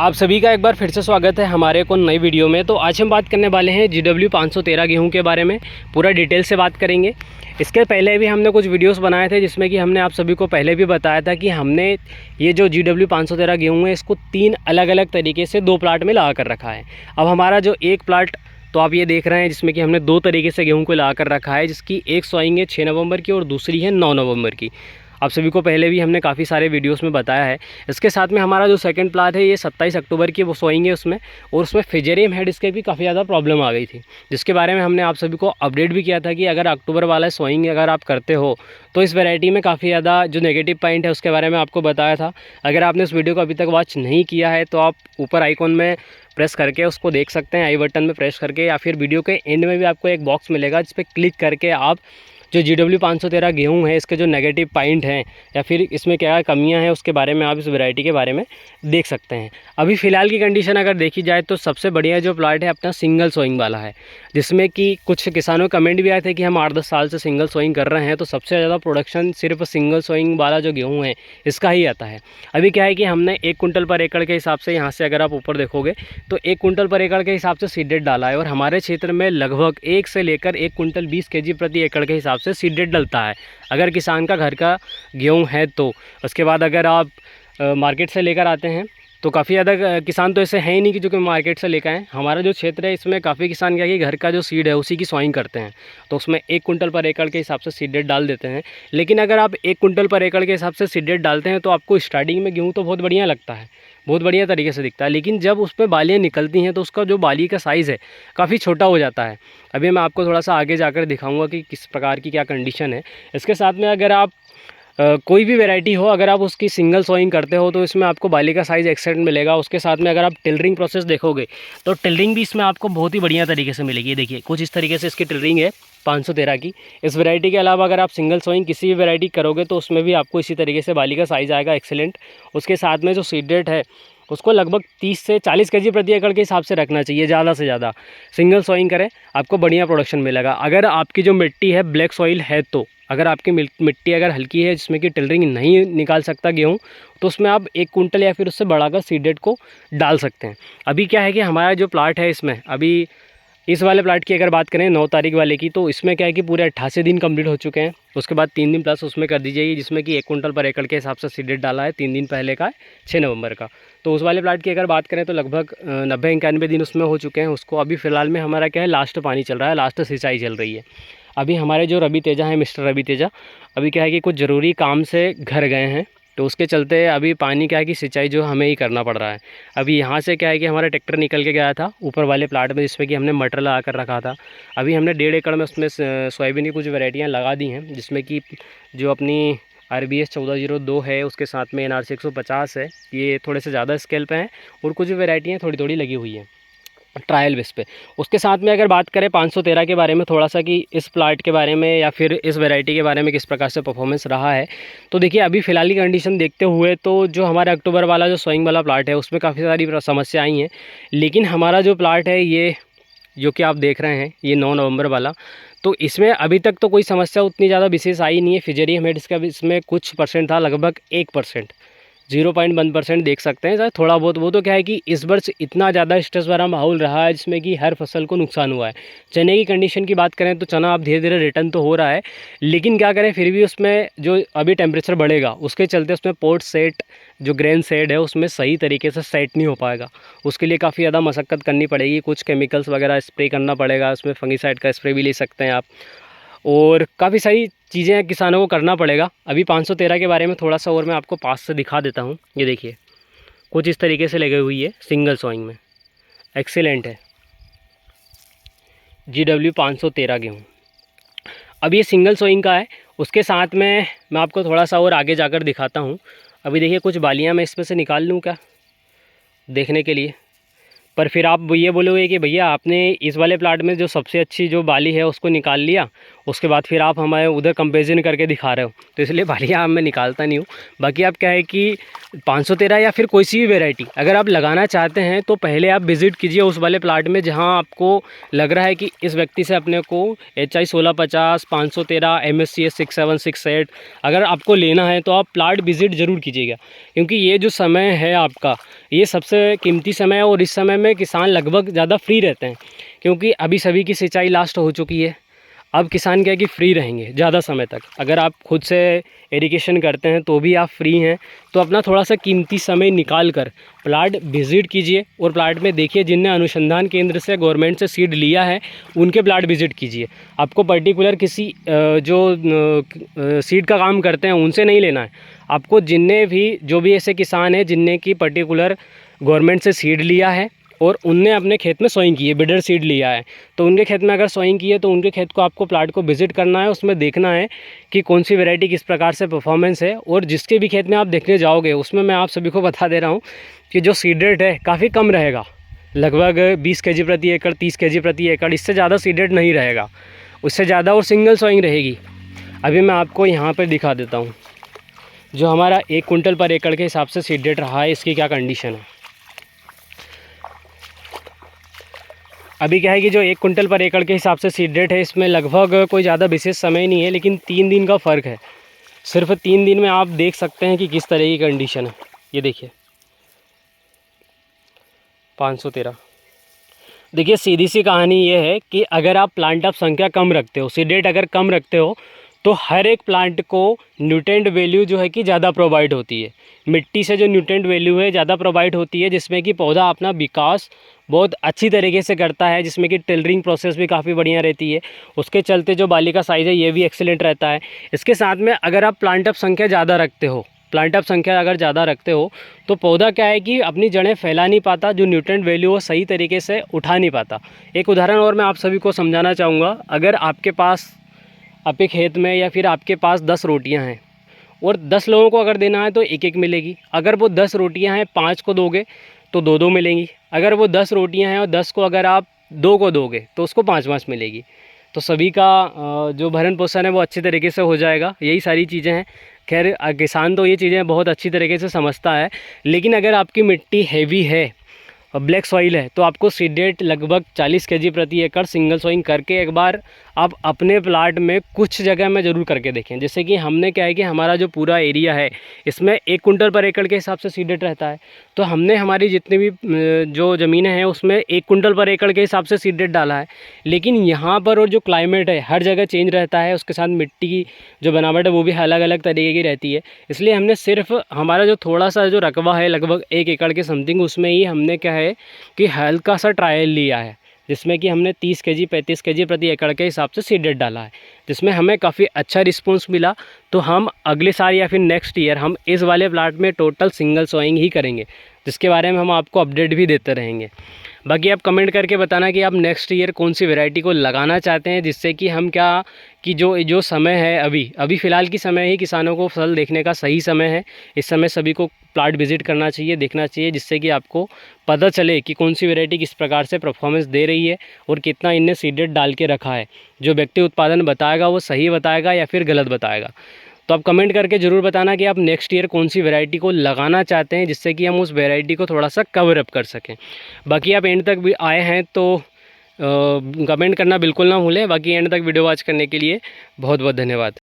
आप सभी का एक बार फिर से स्वागत है हमारे को नई वीडियो में। तो आज हम बात करने वाले हैं GW 513 गेहूं के बारे में। पूरा डिटेल से बात करेंगे। इसके पहले भी हमने कुछ वीडियोस बनाए थे जिसमें कि हमने आप सभी को पहले भी बताया था कि हमने ये जो GW 513 गेहूं है इसको 3 अलग अलग तरीके से 2 प्लाट में लगा कर रखा है। अब हमारा जो एक प्लाट तो आप ये देख रहे हैं जिसमें कि हमने 2 तरीके से गेहूँ को लगा कर रखा है, जिसकी एक सोइंग है 6 नवंबर की और दूसरी है 9 नवंबर की। आप सभी को पहले भी हमने काफ़ी सारे वीडियोस में बताया है। इसके साथ में हमारा जो सेकंड प्लाट है ये 27 अक्टूबर की वो सोइंग है उसमें, और उसमें फिजेरियम हेड इसके भी काफ़ी ज़्यादा प्रॉब्लम आ गई थी, जिसके बारे में हमने आप सभी को अपडेट भी किया था कि अगर अक्टूबर वाला सोइंग अगर आप करते हो तो इस वैरायटी में काफ़ी ज़्यादा जो नेगेटिव पॉइंट है उसके बारे में आपको बताया था। अगर आपने इस वीडियो को अभी तक वॉच नहीं किया है तो आप ऊपर आइकॉन में प्रेस करके उसको देख सकते हैं, आई बटन में प्रेस करके, या फिर वीडियो के एंड में भी आपको एक बॉक्स मिलेगा जिस पर क्लिक करके आप जो GW 513 गेहूँ है इसके जो नेगेटिव पॉइंट हैं या फिर इसमें क्या कमियां हैं उसके बारे में आप इस वैरायटी के बारे में देख सकते हैं। अभी फ़िलहाल की कंडीशन अगर देखी जाए तो सबसे बढ़िया जो प्लाट है अपना सिंगल सोइंग वाला है, जिसमें कि कुछ किसानों के कमेंट भी आए थे कि हम 8-10 साल से सिंगल सोइंग कर रहे हैं, तो सबसे ज़्यादा प्रोडक्शन सिर्फ सिंगल सोइंग वाला जो गेहूँ है इसका ही आता है। अभी क्या है कि हमने 1 कुंटल पर एकड़ के हिसाब से, यहाँ से अगर आप ऊपर देखोगे तो 1 कुंटल पर एकड़ के हिसाब से सीडेड डाला है, और हमारे क्षेत्र में लगभग 1 से लेकर 1 कुंटल 20 kg प्रति एकड़ के हिसाब से सीडेड डलता है अगर किसान का घर का गेहूँ है तो। उसके बाद अगर आप मार्केट से लेकर आते हैं तो काफ़ी ज़्यादा किसान तो ऐसे हैं ही नहीं कि जो कि मार्केट से लेकर आएँ। हमारा जो क्षेत्र है इसमें काफ़ी किसान क्या है कि घर का जो सीड है उसी की सॉइंग करते हैं, तो उसमें 1 कुंटल पर एकड़ के हिसाब से सीडेड डाल देते हैं। लेकिन अगर आप 1 कुंटल पर एकड़ के हिसाब से सीडेड डालते हैं तो आपको स्टार्टिंग में गेहूँ तो बहुत बढ़िया लगता है, बहुत बढ़िया तरीके से दिखता है, लेकिन जब उस पर बालियाँ निकलती हैं तो उसका जो बाली का साइज़ है काफ़ी छोटा हो जाता है। अभी मैं आपको थोड़ा सा आगे जाकर दिखाऊंगा कि किस प्रकार की क्या कंडीशन है। इसके साथ में अगर आप कोई भी वैरायटी हो, अगर आप उसकी सिंगल सोइंग करते हो तो इसमें आपको बाली का साइज़ एक्सेंट मिलेगा। उसके साथ में अगर आप टिलरिंग प्रोसेस देखोगे तो टिलरिंग भी इसमें आपको बहुत ही बढ़िया तरीके से मिलेगी। देखिए कुछ इस तरीके से इसकी टिलरिंग है 513 की। इस वैरायटी के अलावा अगर आप सिंगल सोइंग किसी भी वैरायटी करोगे तो उसमें भी आपको इसी तरीके से बाली का साइज़ आएगा एक्सेलेंट। उसके साथ में जो सीड रेट है उसको लगभग 30 से 40 kg प्रति एकड़ के हिसाब से रखना चाहिए, ज़्यादा से ज़्यादा। सिंगल सोइंग करें आपको बढ़िया प्रोडक्शन मिलेगा। अगर आपकी जो मिट्टी है ब्लैक सॉइल है, तो अगर आपकी मिट्टी अगर हल्की है जिसमें कि टिलरिंग नहीं निकाल सकता गेहूँ, तो उसमें आप 1 कुंटल या फिर उससे बढ़ाकर सीड रेट को डाल सकते हैं। अभी क्या है कि हमारा जो प्लाट है इसमें अभी इस वाले प्लाट की अगर बात करें 9 तारीख वाले की, तो इसमें क्या है कि पूरे 88 दिन कंप्लीट हो चुके हैं। उसके बाद 3 दिन प्लस उसमें कर दीजिए, जिसमें कि 1 कुंटल पर एकड़ के हिसाब से सीडेड डाला है 3 दिन पहले का है 6 नवंबर का। तो उस वाले प्लाट की अगर बात करें तो लगभग 90-91 दिन उसमें हो चुके हैं उसको। अभी फ़िलहाल में हमारा क्या है, लास्ट पानी चल रहा है, लास्ट सिंचाई चल रही है। अभी हमारे जो रवि तेजा हैं, मिस्टर रवि तेजा, अभी क्या है कि कुछ ज़रूरी काम से घर गए हैं, तो उसके चलते अभी पानी क्या है कि सिंचाई जो हमें ही करना पड़ रहा है। अभी यहाँ से क्या है कि हमारा ट्रैक्टर निकल के गया था ऊपर वाले प्लाट में जिसमें कि हमने मटर लगा कर रखा था। अभी हमने 1.5 एकड़ में उसमें सोयाबीन की कुछ वैरायटियाँ लगा दी हैं, जिसमें कि जो अपनी RBS 1402 है, उसके साथ में NRC 150 है, ये थोड़े से ज़्यादा स्केल पे हैं, और कुछ वैरायटियाँ थोड़ी थोड़ी लगी हुई हैं ट्रायल बेस पे। उसके साथ में अगर बात करें 513 के बारे में थोड़ा सा, कि इस प्लाट के बारे में या फिर इस वैरायटी के बारे में किस प्रकार से परफॉर्मेंस रहा है, तो देखिए अभी फ़िलहाल की कंडीशन देखते हुए तो जो हमारा अक्टूबर वाला जो सोइंग वाला प्लाट है उसमें काफ़ी सारी समस्या आई हैं। लेकिन हमारा जो प्लाट है ये जो कि आप देख रहे हैं ये 9 नवंबर वाला, तो इसमें अभी तक तो कोई समस्या उतनी ज़्यादा विशेष आई नहीं है। फिजेरियम हेड इसका इसमें कुछ परसेंट था, लगभग 1%, 0.1% देख सकते हैं शायद थोड़ा बहुत। वो तो क्या है कि इस वर्ष इतना ज़्यादा स्ट्रेस भरा माहौल रहा है जिसमें कि हर फसल को नुकसान हुआ है। चने की कंडीशन की बात करें तो चना अब धीरे धीरे रिटर्न तो हो रहा है, लेकिन क्या करें फिर भी उसमें जो अभी टेम्परेचर बढ़ेगा उसके चलते उसमें पोर्ट सेट जो ग्रेन सेड है उसमें सही तरीके से सेट नहीं हो पाएगा। उसके लिए काफ़ी ज़्यादा मशक्क़त करनी पड़ेगी, कुछ केमिकल्स वगैरह स्प्रे करना पड़ेगा, उसमें फंगीसाइड का स्प्रे भी ले सकते हैं आप, और काफ़ी सारी चीज़ें किसानों को करना पड़ेगा। अभी 513 के बारे में थोड़ा सा और मैं आपको पास से दिखा देता हूँ। ये देखिए कुछ इस तरीके से लगी हुई है सिंगल सोइंग में, एक्सीलेंट है GW 513 गेहूँ। अब ये सिंगल सोइंग का है। उसके साथ में मैं आपको थोड़ा सा और आगे जाकर दिखाता हूँ। अभी देखिए कुछ बालियाँ मैं इसमें से निकाल लूँ क्या देखने के लिए, पर फिर आप ये बोलोगे कि भैया आपने इस वाले प्लाट में जो सबसे अच्छी जो बाली है उसको निकाल लिया, उसके बाद फिर आप हमें उधर कंपेरिजन करके दिखा रहे हो, तो इसलिए बालियाँ मैं निकालता नहीं हूँ। बाकी आप क्या है कि 513 या फिर कोई सी भी वैरायटी अगर आप लगाना चाहते हैं तो पहले आप विज़िट कीजिए उस वाले प्लाट में जहाँ आपको लग रहा है कि इस व्यक्ति से अपने को HI 1650, 513, MSCS 6768 अगर आपको लेना है तो आप प्लाट विज़िट ज़रूर कीजिएगा। क्योंकि ये जो समय है आपका, ये सबसे कीमती समय है और इस समय में किसान लगभग ज़्यादा फ्री रहते हैं, क्योंकि अभी सभी की सिंचाई लास्ट हो चुकी है। अब किसान क्या है कि फ्री रहेंगे ज़्यादा समय तक। अगर आप खुद से इरिगेशन करते हैं तो भी आप फ्री हैं, तो अपना थोड़ा सा कीमती समय निकाल कर प्लाट विज़िट कीजिए और प्लाट में देखिए, जिनने अनुसंधान केंद्र से गवर्नमेंट से सीड लिया है उनके प्लाट विज़िट कीजिए। आपको पर्टिकुलर किसी जो सीड का काम करते हैं उनसे नहीं लेना है। आपको जिनने भी जो भी ऐसे किसान हैं जिनने की पर्टिकुलर गवर्नमेंट से सीड लिया है और उनने अपने खेत में सोइंग की है, बिडर सीड लिया है, तो उनके खेत में अगर सोइंग की है तो उनके खेत को आपको प्लाट को विज़िट करना है। उसमें देखना है कि कौन सी वैरायटी किस प्रकार से परफॉर्मेंस है। और जिसके भी खेत में आप देखने जाओगे उसमें मैं आप सभी को बता दे रहा हूँ कि जो सीड रेट है काफ़ी कम रहेगा, लगभग 20 kg प्रति एकड़, 30 kg प्रति एकड़, इससे ज़्यादा सीड रेट नहीं रहेगा, उससे ज़्यादा और सिंगल सोइंग रहेगी। अभी मैं आपको यहाँ पर दिखा देता हूँ जो हमारा 1 कुंटल पर एकड़ के हिसाब से सीड रेट रहा है, इसकी क्या कंडीशन है। अभी क्या है कि जो 1 कुंटल पर एकड़ के हिसाब से सीड रेट है, इसमें लगभग कोई ज़्यादा विशेष समय नहीं है, लेकिन 3 दिन का फ़र्क है। सिर्फ 3 दिन में आप देख सकते हैं कि किस तरह की कंडीशन है। ये देखिए 513। देखिए सीधी सी कहानी ये है कि अगर आप प्लांट ऑफ संख्या कम रखते हो, सीड रेट अगर कम रखते हो, तो हर एक प्लांट को न्यूट्रेंट वैल्यू जो है कि ज़्यादा प्रोवाइड होती है। मिट्टी से जो न्यूट्रेंट वैल्यू है ज़्यादा प्रोवाइड होती है, जिसमें कि पौधा अपना विकास बहुत अच्छी तरीके से करता है, जिसमें कि टिलरिंग प्रोसेस भी काफ़ी बढ़िया रहती है। उसके चलते जो बाली का साइज़ है ये भी एक्सीलेंट रहता है। इसके साथ में अगर आप प्लांट ऑफ संख्या ज़्यादा रखते हो, प्लांट ऑफ संख्या अगर ज़्यादा रखते हो तो पौधा क्या है कि अपनी जड़ें फैला नहीं पाता, जो न्यूट्रेंट वैल्यू वो सही तरीके से उठा नहीं पाता। एक उदाहरण और मैं आप सभी को समझाना चाहूँगा। अगर आपके पास आपके खेत में या फिर आपके पास 10 रोटियां हैं और 10 लोगों को अगर देना है तो एक एक मिलेगी। अगर वो 10 रोटियां हैं 5 को दोगे तो 2 2 मिलेंगी। अगर वो 10 रोटियां हैं और 10 को अगर आप 2 को दोगे तो उसको 5 5 मिलेगी। तो सभी का जो भरण पोषण है वो अच्छे तरीके से हो जाएगा। यही सारी चीज़ें हैं। खैर किसान तो ये चीज़ें बहुत अच्छी तरीके से समझता है, लेकिन अगर आपकी मिट्टी हैवी है और ब्लैक सॉइल है तो आपको सीड रेट लगभग 40 kg प्रति एकड़ सिंगल सोइंग करके एक बार आप अपने प्लाट में कुछ जगह में ज़रूर करके देखें। जैसे कि हमने क्या है कि हमारा जो पूरा एरिया है इसमें 1 कुंटल पर एकड़ के हिसाब से सीड रेट रहता है, तो हमने हमारी जितनी भी जो ज़मीनें हैं उसमें 1 कुंटल पर एकड़ के हिसाब से सीड रेट डाला है। लेकिन यहाँ पर और जो क्लाइमेट है हर जगह चेंज रहता है, उसके साथ मिट्टी की जो बनावट है वो भी अलग अलग तरीके की रहती है। इसलिए हमने सिर्फ हमारा जो थोड़ा सा जो रकबा है लगभग 1 एकड़ के समथिंग, उसमें ही हमने क्या है कि हल्का सा ट्रायल लिया है, जिसमें कि हमने 30 kg 35 kg प्रति एकड़ के हिसाब से सीड रेट डाला है, जिसमें हमें काफ़ी अच्छा रिस्पांस मिला। तो हम अगले साल या फिर नेक्स्ट ईयर हम इस वाले प्लाट में टोटल सिंगल सोइंग ही करेंगे, जिसके बारे में हम आपको अपडेट भी देते रहेंगे। बाकी आप कमेंट करके बताना कि आप नेक्स्ट ईयर कौन सी वैरायटी को लगाना चाहते हैं, जिससे कि हम क्या कि जो समय है अभी फ़िलहाल की समय ही किसानों को फसल देखने का सही समय है। इस समय सभी को प्लाट विज़िट करना चाहिए, देखना चाहिए, जिससे कि आपको पता चले कि कौन सी वैरायटी किस प्रकार से परफॉर्मेंस दे रही है और कितना इनने सीड रेट डाल के रखा है। जो व्यक्ति उत्पादन बताएगा वो सही बताएगा या फिर गलत बताएगा। तो आप कमेंट करके ज़रूर बताना कि आप नेक्स्ट ईयर कौन सी वैरायटी को लगाना चाहते हैं, जिससे कि हम उस वैरायटी को थोड़ा सा कवर अप कर सकें। बाकी आप एंड तक भी आए हैं तो कमेंट करना बिल्कुल ना भूलें। बाकी एंड तक वीडियो वॉच करने के लिए बहुत बहुत धन्यवाद।